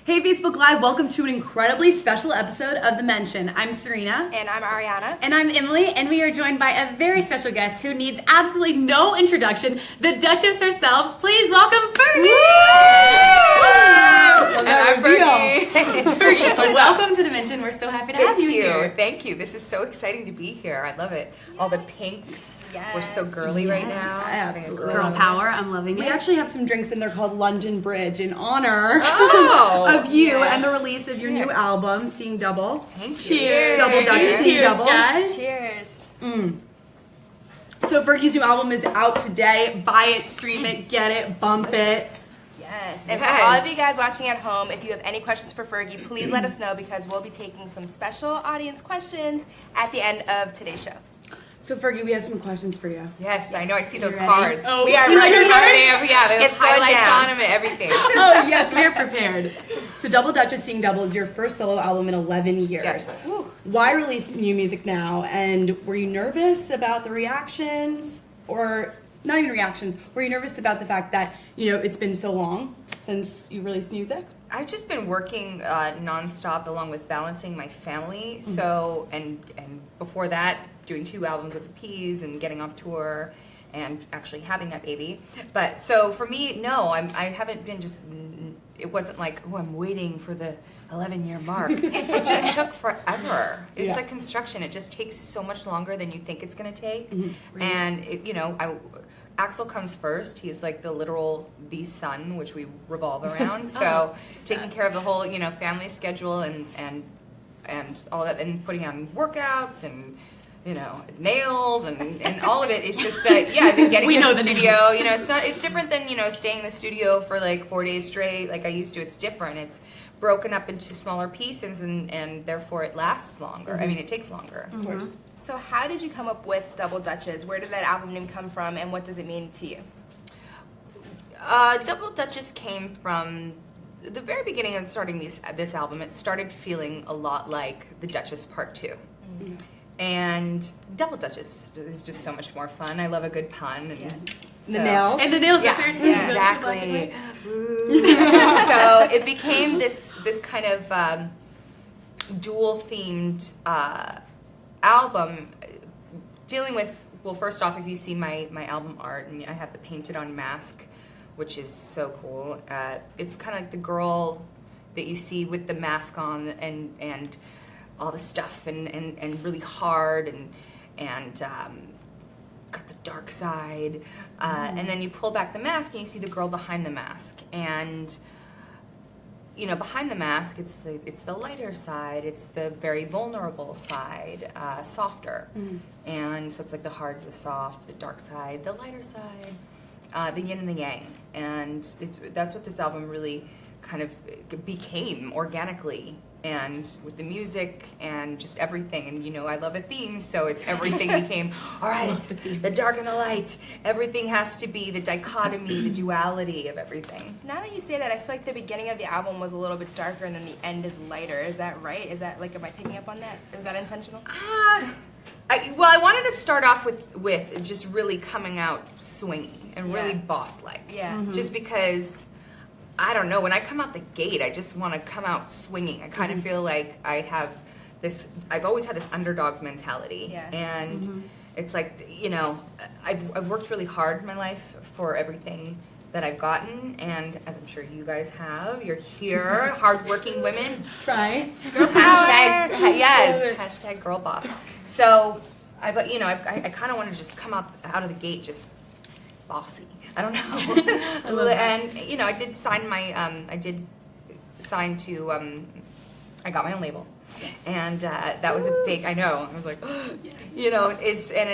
Hey Facebook Live, welcome to an incredibly special episode of The Mention. I'm Serena. And I'm Ariana. And I'm Emily, and we are joined by a very special guest who needs absolutely no introduction, the Duchess herself. Please welcome Fergie! And I'm Fergie. Fergie, welcome to The Mention. We're so happy to have you here. Thank you. This is so exciting to be here. I love it. All the pinks. Yes. We're so girly right now. Absolutely. Girl power. I'm loving it. We actually have some drinks in there called London Bridge in honor of you and the release of your new album, Seeing Double. Thank you. Cheers. Double Dutchess, Seeing Cheers, Double. guys. Cheers. So Fergie's new album is out today. Buy it, stream it, get it, bump it. Yes. And for all of you guys watching at home, if you have any questions for Fergie, please let us know because we'll be taking some special audience questions at the end of today's show. So Fergie, we have some questions for you. Yes, I know. I see those ready? cards. Oh, we are you ready. ready? They have It's highlights going down. on them and everything. Oh yes, we are prepared. So Double Dutchess, Seeing Double is your first solo album in 11 years. Yes. Why release new music now? And were you nervous about the reactions? Or not even reactions, were you nervous about the fact that, it's been so long since you released music? I've just been working nonstop along with balancing my family. So, and before that, doing 2 albums with the Peas and getting off tour and actually having that baby. But so for me, no, I haven't been just, it wasn't like, oh, I'm waiting for the 11-year mark. It just took forever. It's like construction. It just takes so much longer than you think it's going to take. And, Axel comes first. He's like the sun, which we revolve around. So taking care of the whole, family schedule and all that, and putting on workouts and, nails and all of it is just, then getting in the studio, it's different than, staying in the studio for like 4 days straight like I used to. It's different. It's broken up into smaller pieces and therefore it lasts longer. I mean, it takes longer, of course. So how did you come up with Double Dutchess? Where did that album name come from and what does it mean to you? Double Dutchess came from the very beginning of starting this album. It started feeling a lot like the Duchess Part 2. And Double Dutchess is just so much more fun. I love a good pun. And the nails. And the nails, yeah, seriously. Exactly. So it became this kind of dual-themed album dealing with, well, first off, if you see my album art, and I have the painted-on mask, which is so cool. It's kind of like the girl that you see with the mask on and all the stuff and really hard and got the dark side, and then you pull back the mask and you see the girl behind the mask, and behind the mask it's the lighter side, it's the very vulnerable side, softer, and so it's like the hard to the soft, the dark side, the lighter side, the yin and the yang, and that's what this album really kind of became organically. And with the music and just everything, and I love a theme, so it's everything became, all right, it's the dark and the light, everything has to be the dichotomy, the duality of everything. Now that you say that, I feel like the beginning of the album was a little bit darker and then the end is lighter. Is that right? Is that, am I picking up on that? Is that intentional? I wanted to start off with just really coming out swinging and really boss-like. Yeah. Just because, I don't know, when I come out the gate, I just want to come out swinging. I kind of feel like I've always had this underdog mentality. Yeah. And it's like, I've worked really hard in my life for everything that I've gotten, and as I'm sure you guys have, you're here, hardworking women. Try. Girl power. Hashtag girl boss. So, I kind of want to just come out of the gate just bossy. I don't know. And, I did sign I got my own label. Yes. And that was a big, I know, I was like,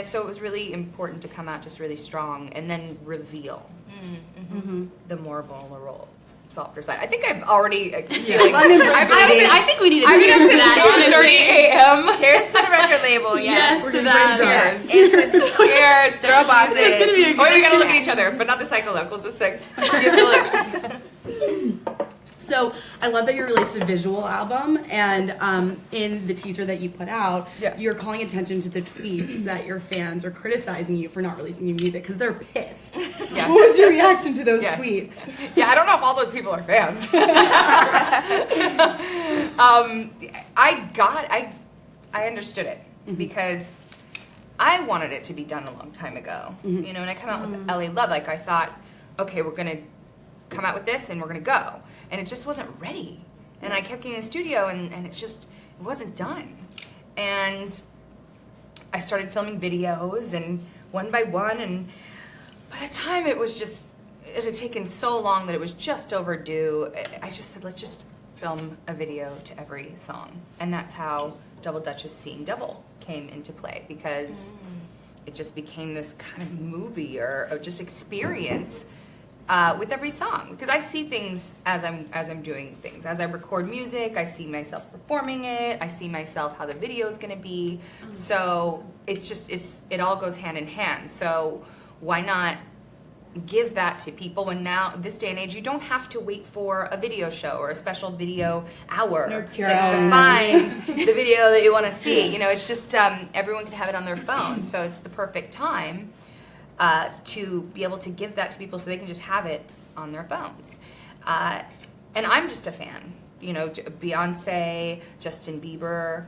so it was really important to come out just really strong and then reveal the more vulnerable, softer side. I think I've already feeling. I think we need to cheers to that. 2:30 a.m. Cheers to the record label, yes. Yes to that. Cheers. Girl bosses. It's gonna be a Or you gotta look at each other, but not the psychological, just like, you have to look. So I love that you released a visual album, and in the teaser that you put out, you're calling attention to the tweets that your fans are criticizing you for not releasing new music because they're pissed. Yeah. What was your reaction to those tweets? Yeah, I don't know if all those people are fans. I understood it because I wanted it to be done a long time ago. You know, and I come out with LA Love, like I thought, okay, we're gonna come out with this and we're gonna go. And it just wasn't ready. And I kept getting in the studio and it wasn't done. And I started filming videos and one by one, and by the time it had taken so long that it was just overdue, I just said, let's just film a video to every song. And that's how Double Dutchess Seeing Double came into play, because it just became this kind of movie or just experience with every song. Because I see things as I'm doing things. As I record music, I see myself performing it. I see myself how the video is going to be. So it all goes hand in hand. So why not give that to people when now, this day and age, you don't have to wait for a video show or a special video hour to find the video that you want to see. You know, it's just everyone can have it on their phone. So it's the perfect time to be able to give that to people so they can just have it on their phones. And I'm just a fan. You know, Beyonce, Justin Bieber,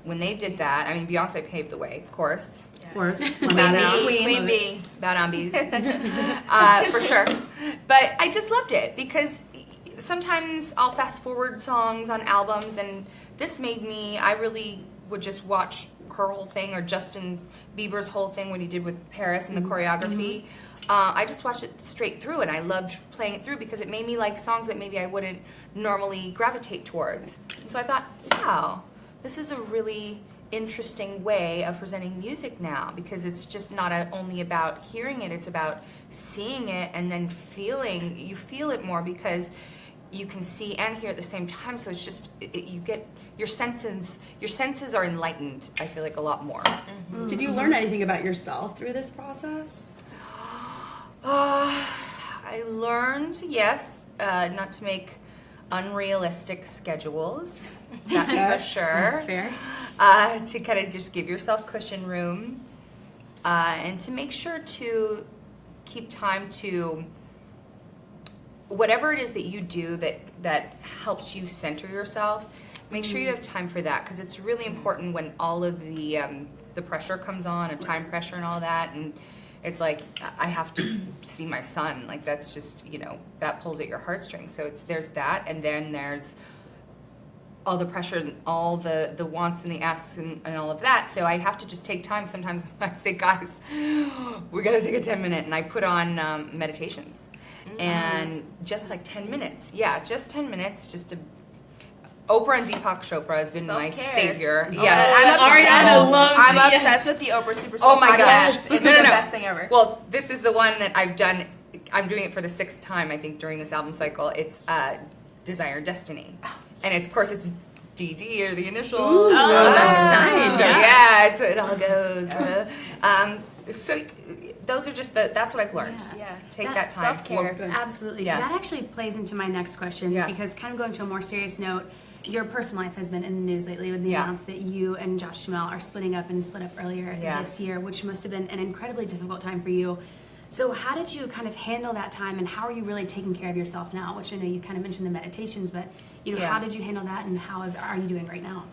when they did that, I mean, Beyonce paved the way, of course. Of course. Queen Bee. Bad on bees. For sure. But I just loved it because sometimes I'll fast forward songs on albums, and this made me, I really would just watch her whole thing, or Justin Bieber's whole thing, what he did with Paris and the choreography. I just watched it straight through, and I loved playing it through because it made me like songs that maybe I wouldn't normally gravitate towards. And so I thought, wow, this is a really interesting way of presenting music now, because it's just not only about hearing it, it's about seeing it and then you feel it more because you can see and hear at the same time. So it's just, you get, your senses are enlightened, I feel like, a lot more. Did you learn anything about yourself through this process? I learned, yes, not to make unrealistic schedules. That's for sure. That's fair. To kind of just give yourself cushion room, and to make sure to keep time to whatever it is that you do that helps you center yourself. Make sure you have time for that, because it's really important when all of the pressure comes on, of time pressure and all that, and it's like, I have to see my son. Like, that's just, you know, that pulls at your heartstrings. So there's that, and then there's all the pressure and all the wants and the asks and all of that. So I have to just take time. Sometimes I say, guys, we gotta take a 10-minute, and I put on meditations. And just like 10 minutes. Yeah, just 10 minutes, just to... Oprah and Deepak Chopra has been my savior. Yes. I'm obsessed with the Oprah Super Soul podcast. Gosh. It's the best thing ever. Well, this is the one that I've done. I'm doing it for the 6th time, I think, during this album cycle. It's Desire Destiny. And of course, it's DD, or the initials. That's nice. So it all goes. So those are just that's what I've learned. Yeah. Take that time. Self-care. Absolutely. Yeah. That actually plays into my next question, because kind of going to a more serious note, your personal life has been in the news lately with the announcement that you and Josh Duhamel are splitting up and split up earlier this year, which must have been an incredibly difficult time for you. So how did you kind of handle that time, and how are you really taking care of yourself now? Which I know you kind of mentioned the meditations, but you know, how did you handle that, and are you doing right now?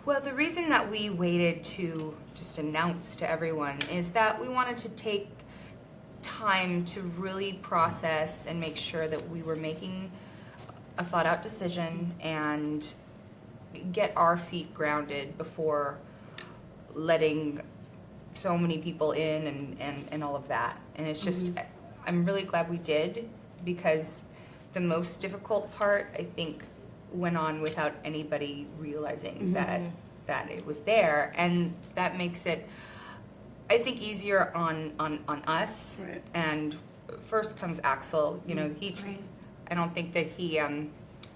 Well, the reason that we waited to just announce to everyone is that we wanted to take time to really process and make sure that we were making a thought-out decision and get our feet grounded before letting so many people in and all of that. And it's just, I'm really glad we did, because the most difficult part, I think, went on without anybody realizing that it was there, and that makes it, I think, easier on us. Right. And first comes Axel. You know, I don't think that he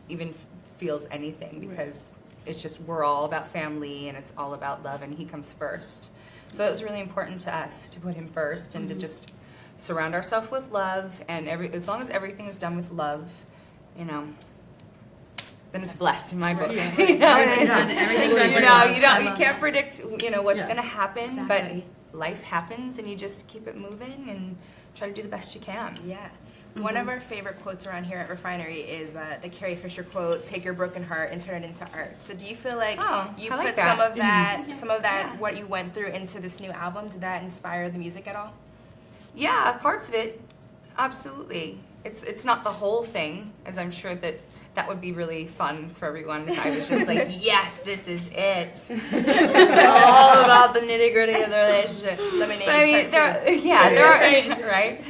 even feels anything, because it's just, we're all about family and it's all about love, and he comes first. So it was really important to us to put him first, and to just surround ourselves with love, and as long as everything is done with love, you know, then it's blessed in my book. Yeah. Everything's done. You can't predict, you know, what's going to happen, but life happens, and you just keep it moving and try to do the best you can. Yeah. One of our favorite quotes around here at Refinery is the Carrie Fisher quote, "Take your broken heart and turn it into art." So do you feel like you put some of that, what you went through into this new album? Did that inspire the music at all? Yeah, parts of it, absolutely. It's not the whole thing, as I'm sure that would be really fun for everyone if I was just like, yes, this is it. It's all about the nitty gritty of the relationship. Lemonade. There are, right?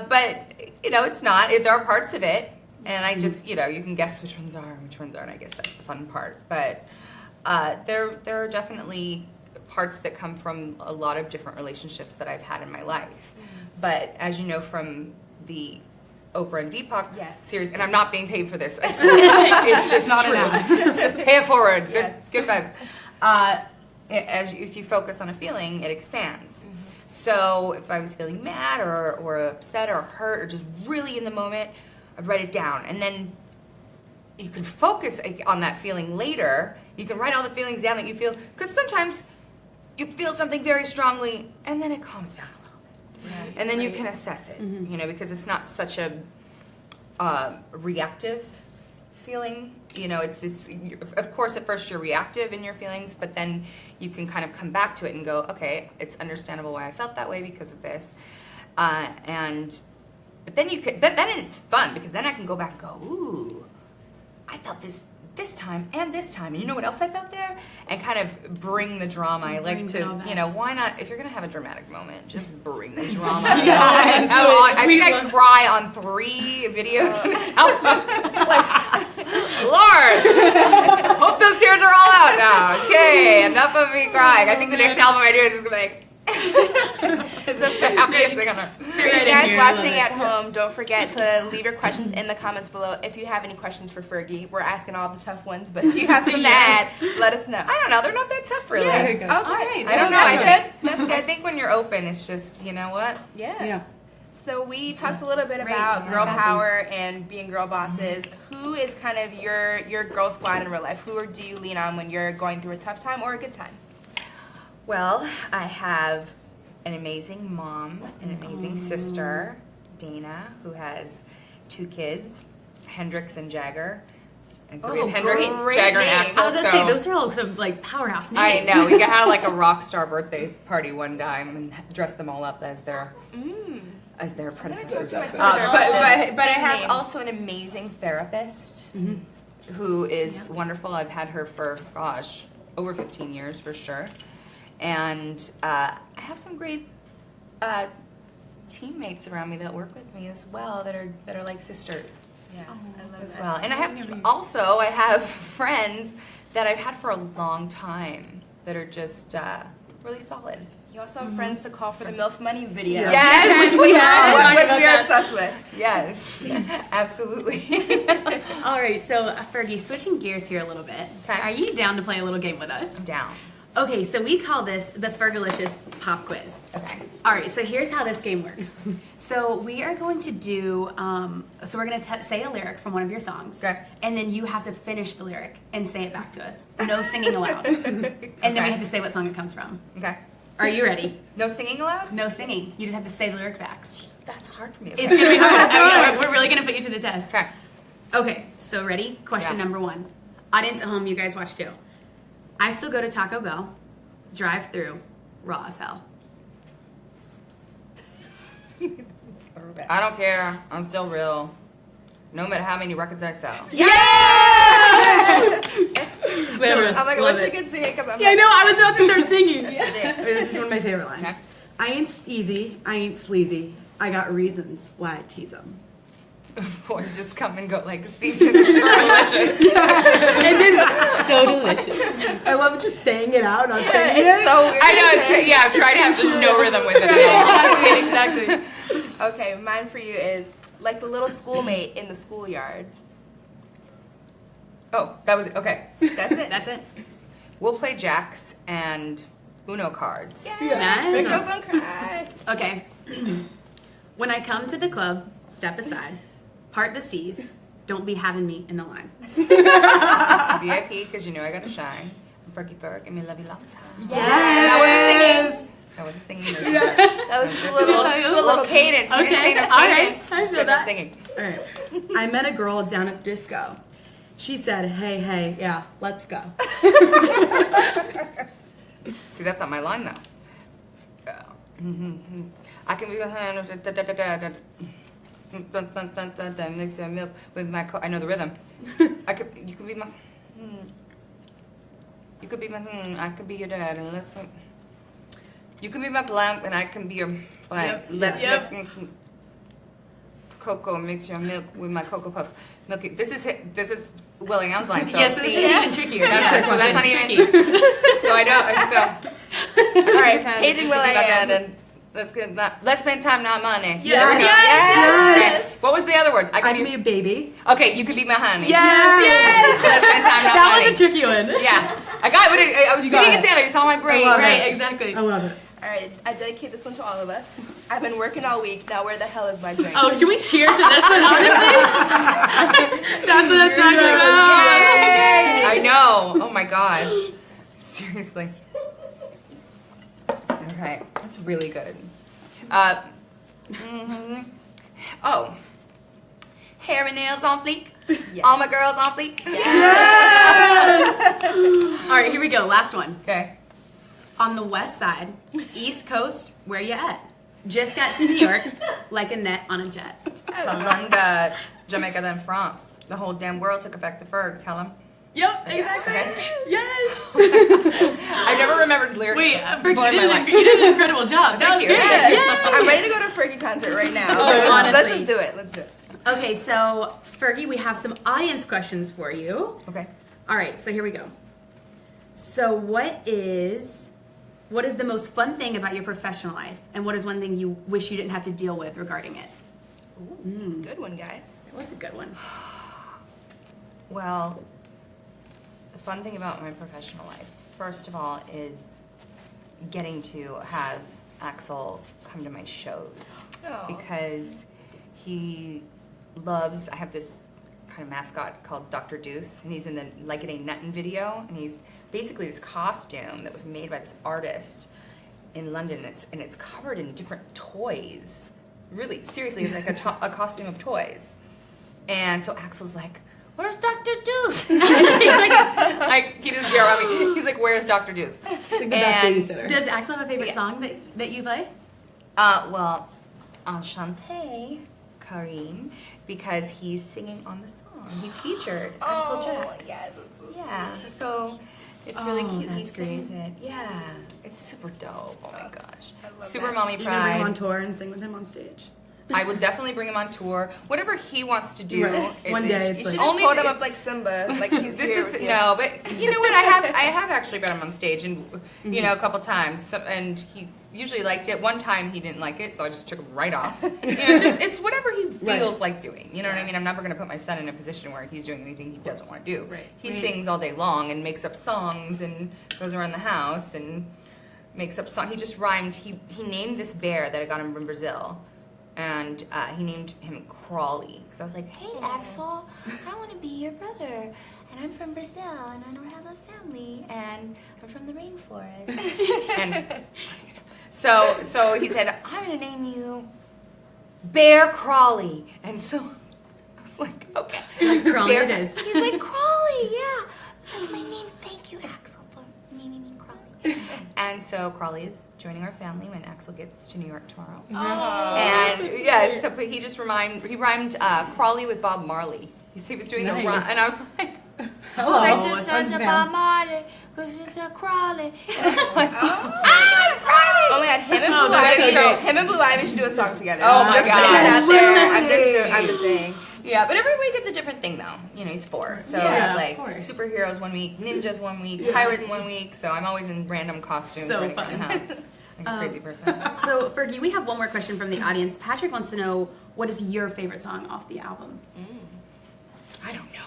But it's not. There are parts of it, and I just, you can guess which ones are and which ones aren't. I guess that's the fun part. But there are definitely parts that come from a lot of different relationships that I've had in my life. But as you know from the Oprah and Deepak series, and I'm not being paid for this, I swear. It's just not true. Just pay it forward. Good vibes. If you focus on a feeling, it expands. So if I was feeling mad or upset or hurt or just really in the moment, I'd write it down. And then you can focus on that feeling later. You can write all the feelings down that you feel, because sometimes you feel something very strongly and then it calms down a little bit. And then you can assess it, because it's not such a reactive feeling. It's of course at first you're reactive in your feelings, but then you can kind of come back to it and go, okay, it's understandable why I felt that way because of this, but then then it's fun because then I can go back and go, ooh, I felt this time and this time, and you know what else I felt there, and kind of bring the drama. I like to, why not? If you're gonna have a dramatic moment, just bring the drama. I think I cry on 3 videos in this album. Lord, hope those tears are all out now. Okay, enough of me crying. I think the next album I do is just gonna be like. It's the happiest thing on earth. For you guys watching at home, don't forget to leave your questions in the comments below. If you have any questions for Fergie, we're asking all the tough ones, but if you have some to add, let us know. I don't know. They're not that tough, really. Yeah. Okay. All right. I don't know. That's good. I think when you're open, it's just, you know what? Yeah. So we talked a little bit about girl power and being girl bosses. Who is kind of your girl squad in real life? Who do you lean on when you're going through a tough time or a good time? Well, I have an amazing mom, an amazing sister, Dana, who has 2 kids, Hendrix and Jagger. And so we have Hendrix, Jagger, and Axel. I was going to say, those are all some powerhouse names. I know. We had like a rock star birthday party one time and dressed them all up as their predecessors. But I have also an amazing therapist who is wonderful. I've had her for, over 15 years for sure. And I have some great teammates around me that work with me as well that are like sisters. Yeah, I love as that. well. And I have friends that I've had for a long time that are just really solid. You also have friends to call for the MILF Money video. Yes, which we are obsessed with. Yes, absolutely. All right, so Fergie, switching gears here a little bit. Okay. Are you down to play a little game with us? I'm down. Okay, so we call this the Fergalicious Pop Quiz. Okay. All right, so here's how this game works. So we are going to do, so we're going to say a lyric from one of your songs. Okay. And then you have to finish the lyric and say it back to us. No singing allowed. And then we have to say what song it comes from. Okay. Are you ready? No singing allowed? No singing. You just have to say the lyric back. That's hard for me. It's going to be hard. I mean, we're really going to put you to the test. Okay. Okay, so ready? Question number 1. Audience at home, you guys watch too. I still go to Taco Bell, drive through, raw as hell. I don't care. I'm still real. No matter how many records I sell. Yeah! Glamorous. I'm like, I Love wish it. we could sing it because I'm Yeah, I know. I was about to start singing. Yeah. This is one of my favorite lines. Okay. I ain't easy. I ain't sleazy. I got reasons why I tease them. Boys just come and go like seasons. Delicious. And then, so delicious. I love just saying it out, not saying it. It's so weird. I know. I'm trying to have no rhythm with it at all. Exactly. Okay, mine for you is like the little schoolmate in the schoolyard. Oh, that was it. Okay. That's it. That's it. We'll play jacks and Uno cards. Yes. Big girls don't cry. Okay. When I come to the club, step aside, part the C's, don't be having me in the line. VIP, because you know I gotta shine. Fergie Ferg, and me love you long time. Yes. That wasn't singing. I wasn't singing. That was just a little cadence. Okay. You didn't say no All right. cadence. I Just feel like that. singing. All right. I met a girl down at the disco. She said, "Hey, hey, yeah, let's go." See, that's not my line though. I can be mix your milk with my. I know the rhythm. You could be my. You could be my. I could be your dad, and listen. You can be my blank, and I can be your blank. Let's cocoa, mix your milk with my Cocoa Puffs. Milky. This is Willie Allen's line. So yes, this is even trickier. That's so that's not even. So I know. All right, paging Will I Am. Let's spend time, not money. Yes. What was the other words? I can be a baby. Okay, you could be my honey. Yes. Let's spend time, not money. That was a tricky one. Yeah, I got it. I was putting it together. You saw my brain. Right, exactly. I love it. All right, I dedicate this one to all of us. I've been working all week. Now where the hell is my drink? Oh, should we cheers to this one, honestly? That's what I'm talking about. Yay. I know. Oh my gosh. Seriously. Okay, that's really good. Oh. Hair and nails on fleek. Yes. All my girls on fleek. Yes! All right, here we go. Last one. Okay. On the west side, East Coast, where you at? Just got to New York, like a net on a jet. To London, Jamaica, then France. The whole damn world took effect to Ferg. Tell him. Yep, exactly. Okay. Yes. I never remembered lyrics. Wait, Fergie, you did an incredible job. That was Thank great. Yeah. I'm ready to go to a Fergie concert right now. Honestly. Let's just do it. Let's do it. Okay, so Fergie, we have some audience questions for you. Okay. All right, so here we go. So what is the most fun thing about your professional life, and what is one thing you wish you didn't have to deal with regarding it? Ooh, good one, guys. That was a good one. Well, the fun thing about my professional life, first of all, is getting to have Axel come to my shows. Oh. Because he loves, I have this kind of mascot called Dr. Deuce, and he's in the Like It Ain't Nuttin' video, and he's basically this costume that was made by this artist in London, and it's covered in different toys. Really, seriously, it's like a costume of toys. And so Axel's like, "Where's Dr. Deuce?" Like, he doesn't care about me. He's like, "Where's Dr. Deuce?" It's like the best babysitter. Does Axel have a favorite song that you play? Well, Enchanté, Kareem, because he's singing on the song. He's featured, Axel Jack. Yes. Yeah, so it's really cute. He That's sings great. it. Yeah, it's super dope. Oh my gosh. I love Super that. mommy You can bring him on pride. tour and sing with him on stage. I would definitely bring him on tour. Whatever he wants to do. Right. One day it's You like- should just Only hold him if- up like Simba, like he's This here is with you. no, but you know what? I have actually been him on stage, and you know, a couple times, and he usually liked it. One time he didn't like it, so I just took him right off. You know, it's whatever he feels like doing. You know what I mean? I'm never gonna put my son in a position where he's doing anything he doesn't want to do. Right. He sings all day long and makes up songs and goes around the house and makes up songs. He just rhymed. He named this bear that I got him from Brazil. And he named him Crawley. Because I was like, "Hey, Axel, I want to be your brother. And I'm from Brazil, and I don't have a family. And I'm from the rainforest." And so he said, "I'm going to name you Bear Crawley." And so I was like, "Okay." Crawley Bear, it is. He's like, "Crawley, yeah. That's my name. Thank you, Axel, for naming me Crawley." And so Crawley is joining our family when Axel gets to New York tomorrow. Oh, And yeah, so but he rhymed Crawley with Bob Marley. He was doing a rhyme, and I was like, Hello. I just I'm said a Bob fan. Marley, which is a Crawley. And I'm like, It's Riley! Oh my god, him and Blue Ivy should do a song together. Oh my Just God. putting that out there. I'm just saying. Yeah, but every week it's a different thing though. You know, he's 4. So Yeah, it's like of course. superheroes one week, ninjas one week, pirate 1 week. So I'm always in random costumes So running around the fun. house. Like a crazy person. So, Fergie, we have one more question from the audience. Patrick wants to know, what is your favorite song off the album? I don't know.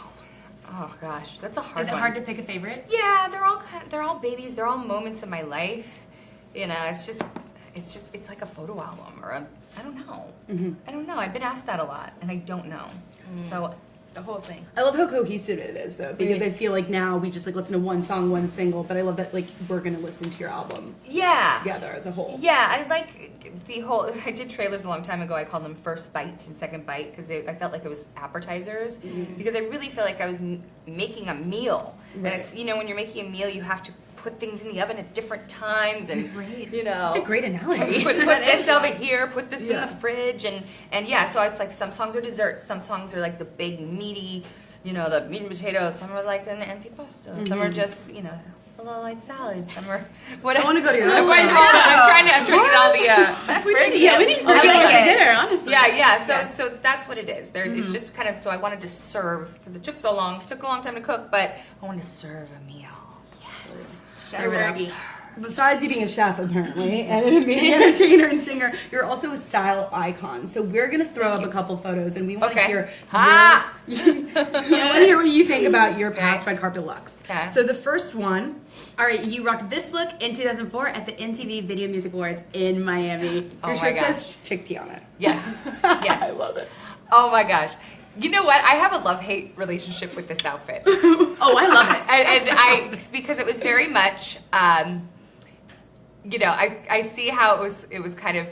Oh gosh, that's a hard Is it one. hard to pick a favorite? Yeah, they're all babies. They're all moments of my life. You know, it's like a photo album or I don't know. I don't know. I've been asked that a lot, and I don't know. So the whole thing. I love how cohesive it is, though, because I feel like now we just like listen to one song, one single, but I love that like we're gonna listen to your album together as a whole. Yeah, I like the whole. I did trailers a long time ago. I called them first bite and second bite because I felt like it was appetizers. Because I really feel like I was making a meal, and it's when you're making a meal, you have to put things in the oven at different times, and It's a great analogy. put this over here, put this in the fridge, and so it's like some songs are desserts, some songs are like the big meaty, the meat and potatoes. Some are like an antipasto. Some are just a little light salad. Some are I want to go to your restaurant. I'm trying to get all the. Chef we Fergie. need to dinner, honestly. So that's what it is. It's just kind of. So I wanted to serve because it took so long. It took a long time to cook, but I wanted to serve a meal. Yes. Chef Fergie. Besides you being a chef, apparently, and an amazing entertainer and singer, you're also a style icon. So we're going to throw up a couple photos, and we want to hear what you think about your past red carpet looks. Okay. So the first one. All right, you rocked this look in 2004 at the MTV Video Music Awards in Miami. Your shirt says chickpea on it. Yes. Yes. I love it. Oh my gosh. You know what? I have a love-hate relationship with this outfit. Oh, I love it. and because it was very much, I see how it was kind of,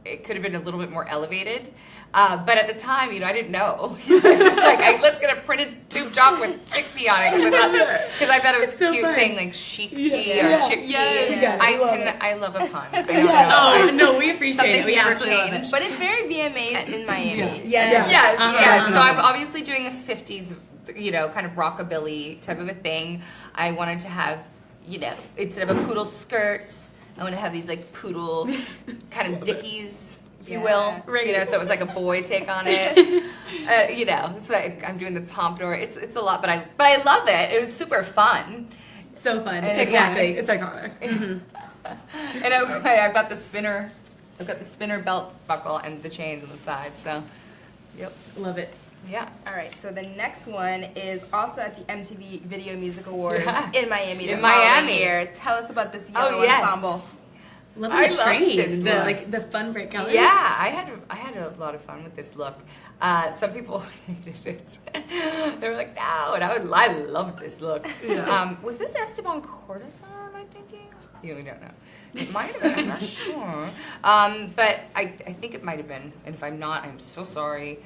it could have been a little bit more elevated. But at the time, I didn't know. I was just like, let's get a printed tube top with chickpea on it because I thought it was so cute saying like chic pea or chickpea. Yes. I love a pun. I don't know. No, we appreciate it. We absolutely love it. But it's very VMAs in Miami. Yes. So I'm obviously doing a 50s, kind of rockabilly type of a thing. I wanted to have, instead of a poodle skirt, I want to have these like poodle kind of dickies, if you will. So it was like a boy take on it. It's like I'm doing the pompadour. It's a lot, but I love it. It was super fun. So fun. It's iconic. And I've got the spinner. I've got the spinner belt buckle and the chains on the side. So, Love it. Yeah. All right. So the next one is also at the MTV Video Music Awards in Miami. In Miami. Year. Tell us about this yellow ensemble. Love the train, the fun bright colors. Yeah, I had a lot of fun with this look. Some people hated it. They were like, no, and I loved this look. Yeah. Was this Esteban Cortázar, am I thinking? We don't know. It might have been, I'm not sure. But I think it might have been, and if I'm not, I'm so sorry.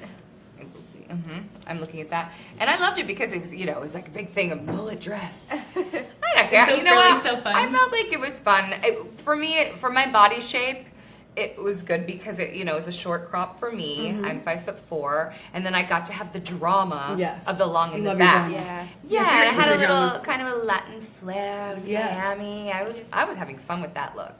I'm looking at that, and I loved it because it was, it was like a big thing, a mullet dress. I don't care. So what? So fun. I felt like it was fun. For me, for my body shape, it was good because it, was a short crop for me. I'm 5'4", and then I got to have the drama of the long and the back. And I had a little kind of a Latin flair. I was in Miami. I was having fun with that look.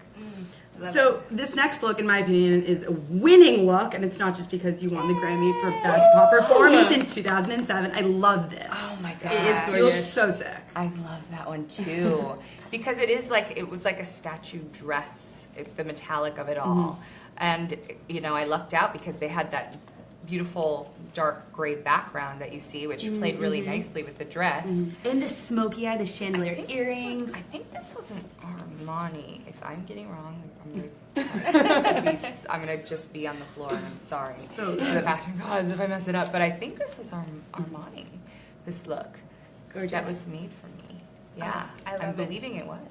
So this next look, in my opinion, is a winning look, and it's not just because you won the Grammy for Best Pop Performance in 2007. I love this. Oh my god, it is gorgeous. You look so sick. I love that one too, because it was like a statue dress, the metallic of it all, and I lucked out because they had that beautiful dark gray background that you see, which played really nicely with the dress. And the smoky eye, the chandelier earrings. I think this was an Armani. If I'm getting wrong, I'm gonna just be on the floor, and I'm sorry to the fashion gods if I mess it up. But I think this was Armani. This look, gorgeous. That was made for me. Yeah, I'm believing it was.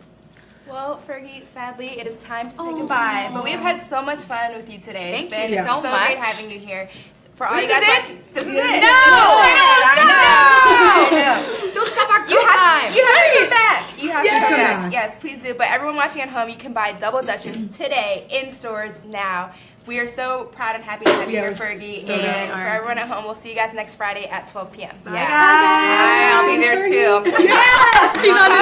Well, Fergie, sadly, it is time to say goodbye. But we've had so much fun with you today. Thank you so much. Great having you here. For all you guys watching, this is it. No! Don't stop our good time. You have to come back. You have to come back. Yes, please do. But everyone watching at home, you can buy Double Dutchess today in stores now. We are so proud and happy to have you here, Fergie. And for everyone at home, we'll see you guys next Friday at 12 p.m. Bye, guys. Bye. I'll be there too. She's on the